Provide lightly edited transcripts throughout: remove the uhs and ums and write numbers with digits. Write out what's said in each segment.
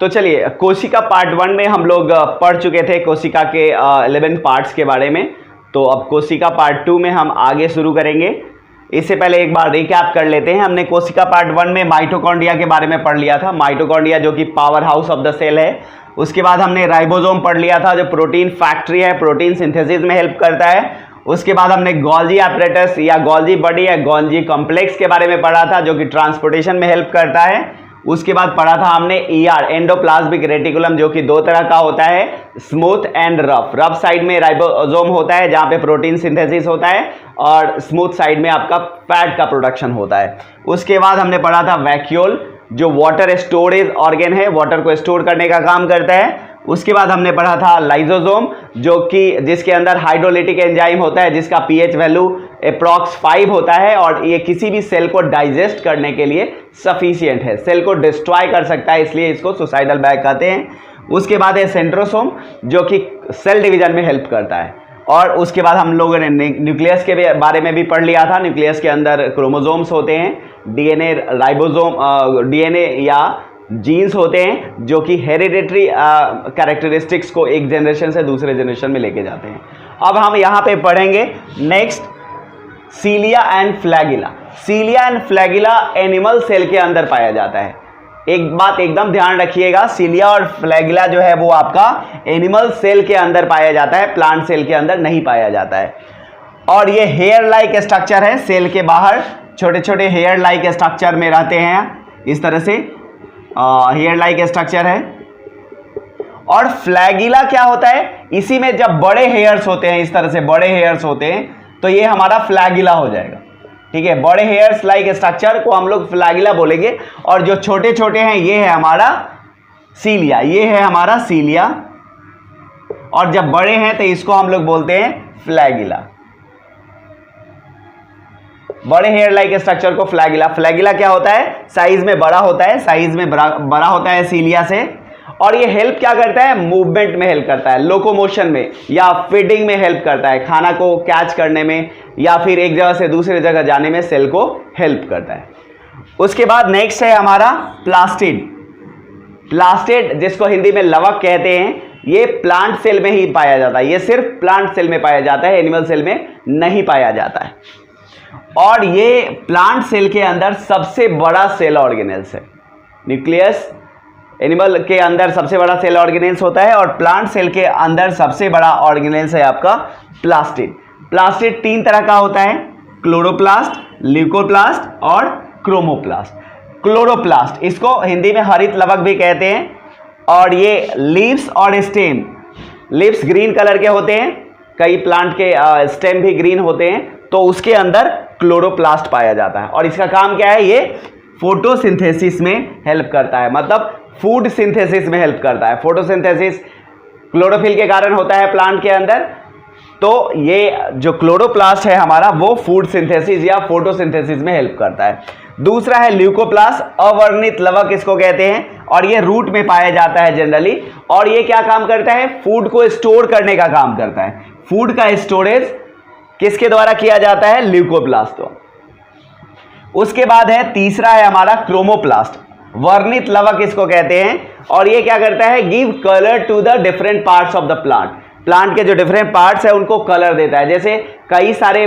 तो चलिए, कोशिका पार्ट 1 में हम लोग पढ़ चुके थे कोशिका के 11 पार्ट्स के बारे में। तो अब कोशिका पार्ट 2 में हम आगे शुरू करेंगे। इससे पहले एक बार रिकैप कर लेते हैं। हमने कोशिका पार्ट 1 में माइटोकॉन्ड्रिया के बारे में पढ़ लिया था, माइटोकॉन्ड्रिया जो कि power house of the cell है। उसके बाद हमने राइबोसोम पढ़ लिया था जो प्रोटीन फैक्ट्री है, प्रोटीन सिंथेसिस में हेल्प करता है। उसके बाद हमने गोल्जी एपरेटस या गोल्जी बॉडी या गोल्जी कॉम्प्लेक्स के बारे में पढ़ा था जो कि ट्रांसपोर्टेशन में हेल्प करता है। उसके बाद पढ़ा था हमने ईआर, एंडोप्लाज्मिक रेटिकुलम, जो कि दो तरह का होता है, smooth and rough. Rough side में राइबोसोम होता है जहां पे प्रोटीन सिंथेसिस होता है, और स्मूथ साइड में आपका फैट का प्रोडक्शन होता है। उसके बाद हमने पढ़ा था वैक्यूल जो वाटर स्टोरेज ऑर्गेन है, वाटर को स्टोर करने का काम करता है। उसके बाद हमने पढ़ा था लाइसोसोम जो कि जिसके अंदर हाइड्रोलिटिक एंजाइम होता है जिसका पीएच वैल्यू अप्रॉक्स 5 होता है, और ये किसी भी सेल को डाइजेस्ट करने के लिए सफिशिएंट है, सेल को डिस्ट्रॉय कर सकता है, इसलिए इसको सुसाइडल बैग कहते हैं। उसके बाद है सेंट्रोसोम जो कि सेल डिवीजन में हेल्प करता है। और उसके बाद हम लोगों ने न्यूक्लियस के बारे में भी पढ़ लिया था। न्यूक्लियस के अंदर क्रोमोसोम्स होते हैं, डीएनए राइबोसोम डीएनए या जीन्स होते हैं जो कि हेरिडेटरी कैरेक्टरिस्टिक्स को एक जनरेशन से दूसरे जनरेशन में लेके जाते हैं। अब हम यहाँ पे पढ़ेंगे next cilia and flagella. Cilia and flagella animal cell के अंदर पाया जाता है। एक बात एकदम ध्यान रखिएगा, सीलिया और फ्लैगिला जो है वो आपका एनिमल सेल के अंदर पाया जाता है, प्लांट सेल के अंदर नहीं पाया जाता है। और ये हेयर लाइक स्ट्रक्चर है, सेल के बाहर छोटे छोटे हेयर लाइक स्ट्रक्चर में रहते हैं, इस तरह से हेयर लाइक स्ट्रक्चर है। और फ्लैगिला क्या होता है, इसी में जब बड़े हेयर्स होते हैं, इस तरह से बड़े हेयर्स होते हैं, तो ये हमारा फ्लैगिला हो जाएगा। ठीक है, बड़े हेयर्स लाइक स्ट्रक्चर को हम लोग फ्लैगिला बोलेंगे, और जो छोटे छोटे हैं ये है हमारा सीलिया, ये है हमारा सीलिया, और जब बड़े हैं तो इसको हम लोग बोलते हैं फ्लैगिला। बड़े हेयर लाइक स्ट्रक्चर को फ्लैगिला। फ्लैगिला क्या होता है, साइज में बड़ा होता है, साइज में बड़ा होता है सीलिया से, और ये हेल्प क्या करता है, मूवमेंट में हेल्प करता है, लोकोमोशन में या फीडिंग में हेल्प करता है, खाना को कैच करने में या फिर एक जगह से दूसरी जगह जाने में सेल को हेल्प करता है। उसके बाद नेक्स्ट है हमारा प्लास्टिड। प्लास्टिड जिसको हिंदी में लवक कहते हैं, ये प्लांट सेल में ही पाया जाता है, ये सिर्फ प्लांट सेल में पाया जाता है, एनिमल सेल में नहीं पाया जाता है। और ये प्लांट सेल के अंदर सबसे बड़ा सेल ऑर्गेनेल्स है। न्यूक्लियस एनिमल के अंदर सबसे बड़ा सेल ऑर्गेनेल्स होता है, और प्लांट सेल के अंदर सबसे बड़ा ऑर्गेनेल्स है आपका प्लास्टिड। प्लास्टिड 3 तरह का होता है, क्लोरोप्लास्ट, ल्यूकोप्लास्ट और क्रोमोप्लास्ट। क्लोरोप्लास्ट इसको हिंदी में हरित लवक भी कहते हैं, और ये लीव्स और स्टेम, लीव्स ग्रीन कलर के होते हैं, कई प्लांट के स्टेम भी ग्रीन होते हैं, तो उसके अंदर क्लोरोप्लास्ट पाया जाता है। और इसका काम क्या है, ये फोटोसिंथेसिस में हेल्प करता है, मतलब फूड सिंथेसिस में हेल्प करता है। फोटोसिंथेसिस क्लोरोफिल के कारण होता है प्लांट के अंदर, तो ये जो क्लोरोप्लास्ट है हमारा वो फूड सिंथेसिस या फोटोसिंथेसिस में हेल्प करता है। दूसरा है ल्यूकोप्लास्ट, अवर्णित लवक इसको कहते हैं, और ये रूट में पाया जाता है जनरली, और ये क्या काम करता है, फूड को स्टोर करने का काम करता है। फूड का स्टोरेज किसके द्वारा किया जाता है, ल्यूकोप्लास्ट को। उसके बाद है तीसरा है हमारा क्रोमोप्लास्ट, वर्णित लवक इसको कहते हैं, और ये क्या करता है, give colour to the different parts of the plant. Plant के जो डिफरेंट पार्ट्स है उनको कलर देता है। जैसे कई सारे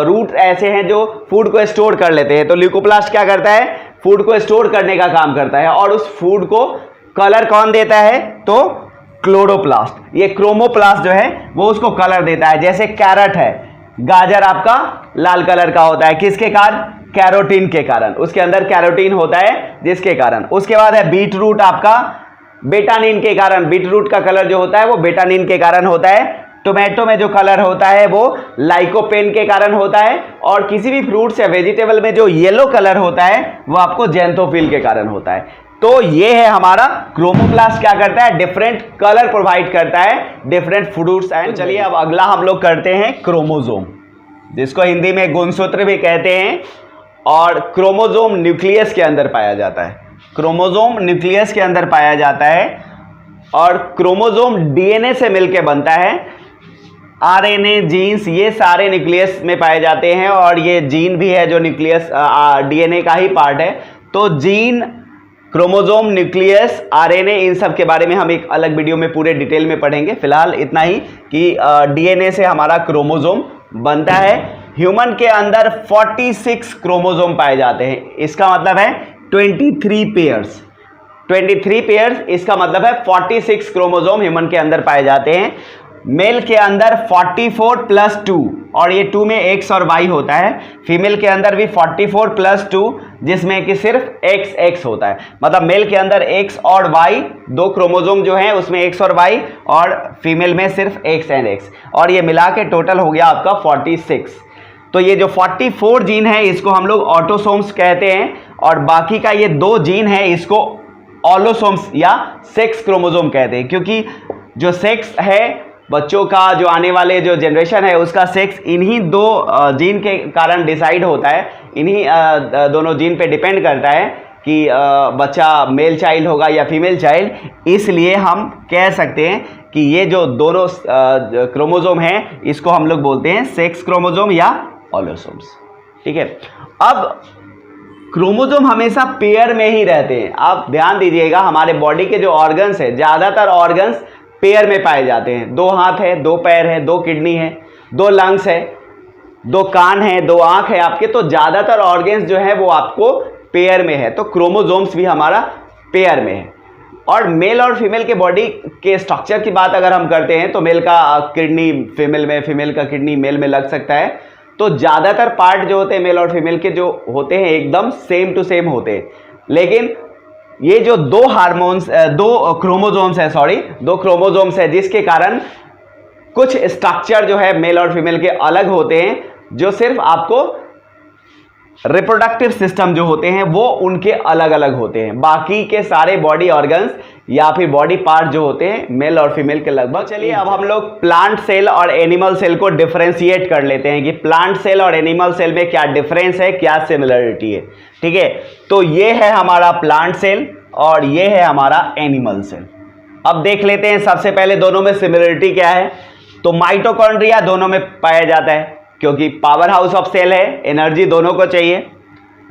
रूट ऐसे हैं जो फूड को स्टोर कर लेते हैं, तो ल्यूकोप्लास्ट क्या करता है, फूड को स्टोर करने का काम करता है, और उस फूड को कलर कौन देता है, तो क्लोरोप्लास्ट। ये क्रोमोप्लास्ट जो है वो उसको कलर देता है। जैसे कैरेट है, गाजर आपका लाल कलर का होता है, किसके कारण, कैरोटीन के कारण, उसके अंदर कैरोटीन होता है जिसके कारण। उसके बाद है बीट रूट आपका बेटानिन के कारण, बीट रूट का कलर जो होता है वो बेटानिन के कारण होता है। टोमेटो में जो कलर होता है वो लाइकोपेन के कारण होता है, और किसी भी फ्रूट्स या वेजिटेबल में जो येलो कलर होता है वो आपको ज़ैंथोफिल के कारण होता है। तो ये है हमारा क्रोमोप्लास्ट, क्या करता है, डिफरेंट कलर प्रोवाइड करता है डिफरेंट फ्रूट्स एंड। चलिए अब अगला हम लोग करते हैं क्रोमोसोम, जिसको हिंदी में गुणसूत्र भी कहते हैं, और क्रोमोसोम न्यूक्लियस के अंदर पाया जाता है। क्रोमोसोम न्यूक्लियस के अंदर पाया जाता है, और क्रोमोसोम डीएनए से मिलकर बनता है। आरएनए, जीन्स, ये सारे न्यूक्लियस में पाए जाते हैं, और ये जीन भी है जो न्यूक्लियस डीएनए का ही पार्ट है। तो जीन क्रोमोजोम, न्यूक्लियस, आरएनए, इन सब के बारे में हम एक अलग वीडियो में पूरे डिटेल में पढ़ेंगे। फिलहाल इतना ही कि डीएनए से हमारा क्रोमोजोम बनता है। ह्यूमन के अंदर 46 क्रोमोजोम पाए जाते हैं, इसका मतलब है 23 पेयर्स। 23 पेयर्स, इसका मतलब है 46 क्रोमोजोम ह्यूमन के अंदर पाए जाते हैं। मेल के अंदर 44 + 2, और ये 2 में एक्स और वाई होता है। फीमेल के अंदर भी 44 + 2, जिसमें कि सिर्फ एक्स एक्स होता है। मतलब मेल के अंदर एक्स और वाई, 2 क्रोमोजोम जो है उसमें एक्स और वाई, और फीमेल में सिर्फ एक्स एंड एक्स, और ये मिला के टोटल हो गया आपका 46। तो ये जो 44 जीन है इसको हम लोग ऑटोसोम्स कहते हैं, और बाकी का ये 2 जीन है इसको ऑलोसोम्स या सेक्स क्रोमोजोम कहते हैं, क्योंकि जो सेक्स है बच्चों का, जो आने वाले जो जनरेशन है उसका सेक्स इन्हीं 2 जीन के कारण डिसाइड होता है। इन्हीं दोनों जीन पे डिपेंड करता है कि बच्चा मेल चाइल्ड होगा या फीमेल चाइल्ड। इसलिए हम कह सकते हैं कि ये जो दोनों क्रोमोजोम हैं इसको हम लोग बोलते हैं सेक्स क्रोमोजोम या ऑलोसोम्स। ठीक है, अब क्रोमोजोम हमेशा पेयर में ही रहते हैं। आप ध्यान दीजिएगा, हमारे बॉडी के जो ऑर्गन्स है, ज़्यादातर ऑर्गन्स पेयर में पाए जाते हैं। 2 हाथ है, 2 पैर है, 2 किडनी है, 2 लंग्स है, 2 कान है, 2 आंख है आपके। तो ज़्यादातर ऑर्गन्स जो है वो आपको पेयर में है। तो क्रोमोजोम्स भी हमारा पेयर में है। और मेल और फीमेल के बॉडी के स्ट्रक्चर की बात अगर हम करते हैं तो मेल का किडनी फीमेल में, फीमेल का किडनी मेल में लग सकता है। तो ज़्यादातर पार्ट जो होते हैं मेल और फीमेल के जो होते हैं एकदम सेम टू सेम होते हैं। लेकिन ये जो 2 क्रोमोजोम्स है जिसके कारण कुछ स्ट्रक्चर जो है मेल और फीमेल के अलग होते हैं, जो सिर्फ आपको रिप्रोडक्टिव सिस्टम जो होते हैं वो उनके अलग अलग होते हैं। बाकी के सारे बॉडी ऑर्गन्स या फिर बॉडी पार्ट जो होते हैं मेल और फीमेल के लगभग। चलिए अब हम लोग प्लांट सेल और एनिमल सेल को डिफरेंशिएट कर लेते हैं कि प्लांट सेल और एनिमल सेल में क्या डिफरेंस है, क्या सिमिलरिटी है। ठीक है, तो ये है हमारा प्लांट सेल और ये है हमारा एनिमल सेल। अब देख लेते हैं सबसे पहले दोनों में सिमिलरिटी क्या है। तो माइटोकॉन्ड्रिया दोनों में पाया जाता है, क्योंकि पावर हाउस ऑफ सेल है, एनर्जी दोनों को चाहिए।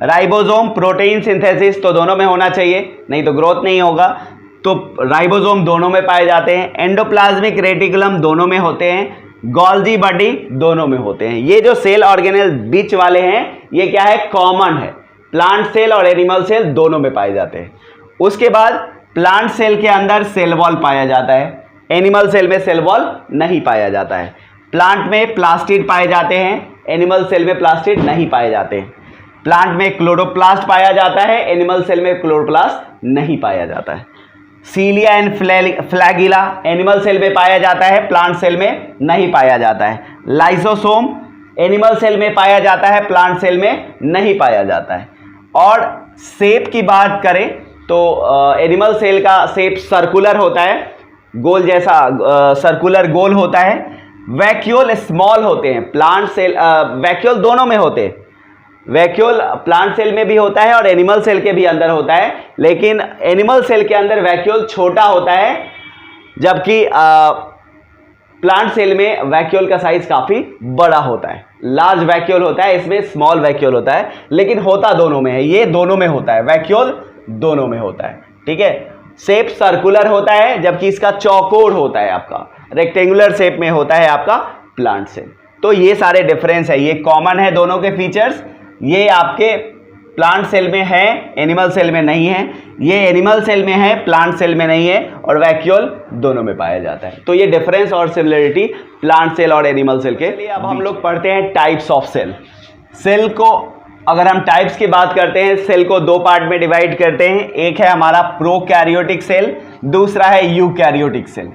राइबोसोम प्रोटीन सिंथेसिस तो दोनों में होना चाहिए, नहीं तो ग्रोथ नहीं होगा। तो राइबोसोम दोनों में पाए जाते हैं। एंडोप्लाज्मिक रेटिकुलम दोनों में होते हैं। गोल्जी बॉडी दोनों में होते हैं। ये जो सेल ऑर्गेनेल बीच वाले हैं ये क्या है, कॉमन है। प्लांट सेल और एनिमल सेल दोनों में पाए जाते हैं। उसके बाद प्लांट सेल के अंदर सेल वॉल पाया जाता है, एनिमल सेल में सेल वॉल नहीं पाया जाता है। प्लांट में प्लास्टिड पाए जाते हैं, एनिमल सेल में प्लास्टिड नहीं पाए जाते हैं। प्लांट में क्लोरोप्लास्ट पाया जाता है, एनिमल सेल में क्लोरोप्लास्ट नहीं पाया जाता है। सीलिया एंड फ्लैगिला एनिमल सेल में पाया जाता है, प्लांट सेल में नहीं पाया जाता है। लाइसोसोम एनिमल सेल में पाया जाता है, प्लांट सेल में नहीं पाया जाता है। और शेप की बात करें तो एनिमल सेल का शेप सर्कुलर होता है, गोल जैसा सर्कुलर गोल होता है। वैक्यूल स्मॉल होते हैं। प्लांट सेल वैक्यूल दोनों में होते हैं। वैक्यूल प्लांट सेल में भी होता है और एनिमल सेल के भी अंदर होता है, लेकिन एनिमल सेल के अंदर वैक्यूल छोटा होता है, जबकि प्लांट सेल में वैक्यूल का साइज काफी बड़ा होता है। लार्ज वैक्यूल होता है, इसमें स्मॉल वैक्यूल होता है, लेकिन होता दोनों में है। ये दोनों में होता है, वैक्यूल दोनों में होता है। ठीक है, शेप सर्कुलर होता है, जबकि इसका चौकोर होता है, आपका रेक्टेंगुलर शेप में होता है आपका प्लांट सेल। तो ये सारे डिफरेंस है, ये कॉमन है दोनों के फीचर्स। ये आपके प्लांट सेल में है, एनिमल सेल में नहीं है। ये एनिमल सेल में है, प्लांट सेल में नहीं है। और वैक्यूल दोनों में पाया जाता है। तो ये डिफरेंस और सिमिलरिटी प्लांट सेल और एनिमल सेल के लिए। अब हम लोग पढ़ते हैं टाइप्स ऑफ सेल। सेल को अगर हम टाइप्स की बात करते हैं, सेल को 2 पार्ट में डिवाइड करते हैं। एक है हमारा प्रोकैरियोटिक सेल, दूसरा है यूकैरियोटिक सेल।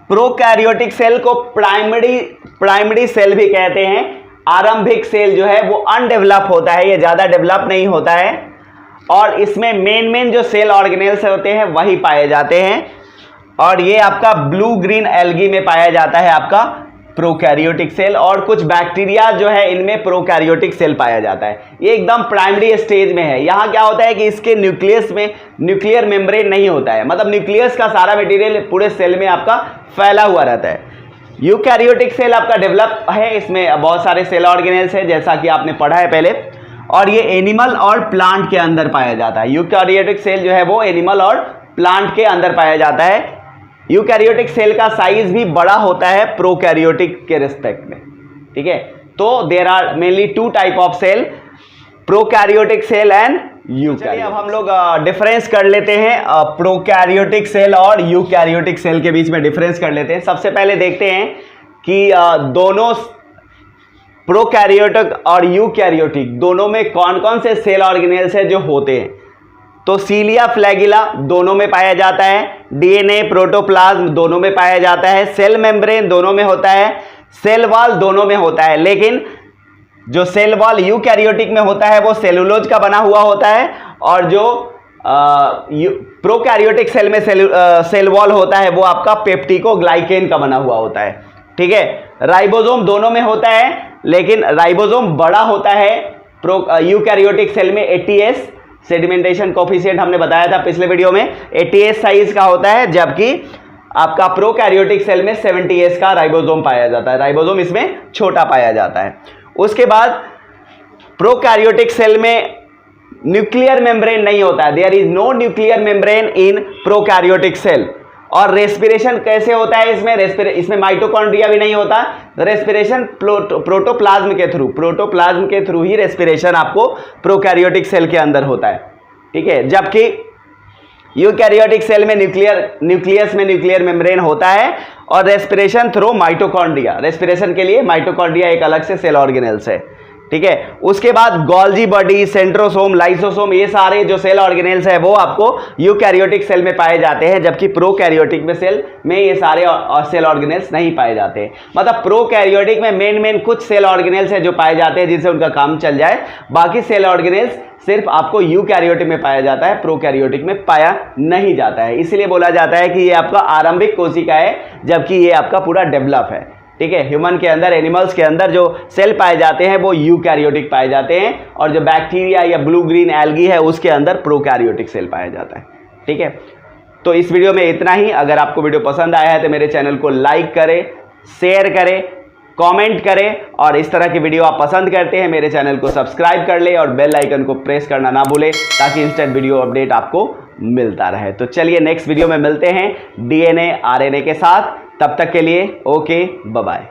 प्रोकैरियोटिक सेल को प्राइमरी सेल भी कहते हैं। आरंभिक सेल जो है वो अनडेवलप होता है, ये ज़्यादा डेवलप नहीं होता है, और इसमें मेन जो सेल ऑर्गेनेल्स होते हैं वही पाए जाते हैं। और ये आपका ब्लू ग्रीन एल्गी में पाया जाता है आपका प्रोकैरियोटिक सेल, और कुछ बैक्टीरिया जो है इनमें प्रोकैरियोटिक सेल पाया जाता है। ये एकदम प्राइमरी स्टेज में है। यहाँ क्या होता है कि इसके न्यूक्लियस में न्यूक्लियर मेम्ब्रेन नहीं होता है, मतलब न्यूक्लियस का सारा मटेरियल पूरे सेल में आपका फैला हुआ रहता है। यूकैरियोटिक सेल आपका डेवलप है, इसमें बहुत सारे सेल ऑर्गेनेल्स हैं जैसा कि आपने पढ़ा है पहले। और ये एनिमल और प्लांट के अंदर पाया जाता है। यूकैरियोटिक सेल जो है वो एनिमल और प्लांट के अंदर पाया जाता है। यूकैरियोटिक सेल का साइज भी बड़ा होता है प्रोकैरियोटिक के रिस्पेक्ट में, ठीक है। तो there are mainly two type of cell, prokaryotic cell and eukaryotic. अब हम लोग डिफरेंस कर लेते हैं प्रोकैरियोटिक सेल और यूकैरियोटिक सेल के बीच में डिफरेंस कर लेते हैं। सबसे पहले देखते हैं कि दोनों प्रोकैरियोटिक और यूकैरियोटिक दोनों में कौन कौन से सेल ऑर्गेनेल्स है जो होते हैं। तो सीलिया फ्लैगिला दोनों में पाया जाता है, डीएनए प्रोटोप्लाज्म दोनों में पाया जाता है, सेल मेम्ब्रेन दोनों में होता है, सेल वॉल दोनों में होता है। लेकिन जो सेल वॉल यूकैरियोटिक में होता है वो सेलुलोज का बना हुआ होता है, और जो प्रोकैरियोटिक सेल में सेल वॉल होता है वो आपका पेप्टिकोग्लाइकेन का बना हुआ होता है, ठीक है। राइबोसोम दोनों में होता है, लेकिन राइबोसोम बड़ा होता है यूकैरियोटिक सेल में 80s, सेडिमेंटेशन कोफिशिएंट हमने बताया था पिछले वीडियो में, 80s साइज का होता है, जबकि आपका प्रोकैरियोटिक सेल में 70s का राइबोसोम पाया जाता है। राइबोसोम इसमें छोटा पाया जाता है। उसके बाद प्रोकैरियोटिक सेल में न्यूक्लियर मेम्ब्रेन नहीं होता है, there is no nuclear membrane in prokaryotic cell. और रेस्पिरेशन कैसे होता है इसमें माइटोकॉन्ड्रिया भी नहीं होता। रेस्पिरेशन प्रोटोप्लाज्म के थ्रू ही रेस्पिरेशन आपको प्रोकैरियोटिक सेल के अंदर होता है, ठीक है। जबकि यूकैरियोटिक सेल में न्यूक्लियस में न्यूक्लियर मेम्ब्रेन होता है, और रेस्पिरेशन थ्रू माइटोकॉन्ड्रिया, रेस्पिरेशन के लिए माइटोकॉन्ड्रिया एक अलग से सेल ऑर्गेनेल्स है, ठीक है। उसके बाद गोल्जी बॉडी, सेंट्रोसोम, लाइसोसोम, ये सारे जो सेल ऑर्गेनेल्स है वो आपको यूकैरियोटिक सेल में पाए जाते हैं, जबकि प्रोकैरियोटिक में सेल में ये सारे सेल ऑर्गेनेल्स नहीं पाए जाते। मतलब प्रोकैरियोटिक में मेन कुछ सेल ऑर्गेनेल्स है जो पाए जाते हैं जिससे उनका काम चल जाए, बाकी सेल ऑर्गेनेल्स सिर्फ आपको यूकैरियोटिक में पाया जाता है, प्रोकैरियोटिक में पाया नहीं जाता है। इसलिए बोला जाता है कि ये आपका आरंभिक कोशिका है, जबकि ये आपका पूरा डेवलप है, ठीक है। ह्यूमन के अंदर, एनिमल्स के अंदर जो सेल पाए जाते हैं वो यूकैरियोटिक पाए जाते हैं, और जो बैक्टीरिया या ब्लू ग्रीन एल्गी है उसके अंदर प्रोकैरियोटिक सेल पाया जाता है, ठीक है। तो इस वीडियो में इतना ही। अगर आपको वीडियो पसंद आया है तो मेरे चैनल को लाइक करें, शेयर करें, कमेंट करें, और इस तरह की वीडियो आप पसंद करते हैं मेरे चैनल को सब्सक्राइब कर ले और बेल आइकन को प्रेस करना ना भूलें, ताकि इंस्टेंट वीडियो अपडेट आपको मिलता रहे। तो चलिए नेक्स्ट वीडियो में मिलते हैं डीएनए आरएनए के साथ। तब तक के लिए ओके, बाय बाय।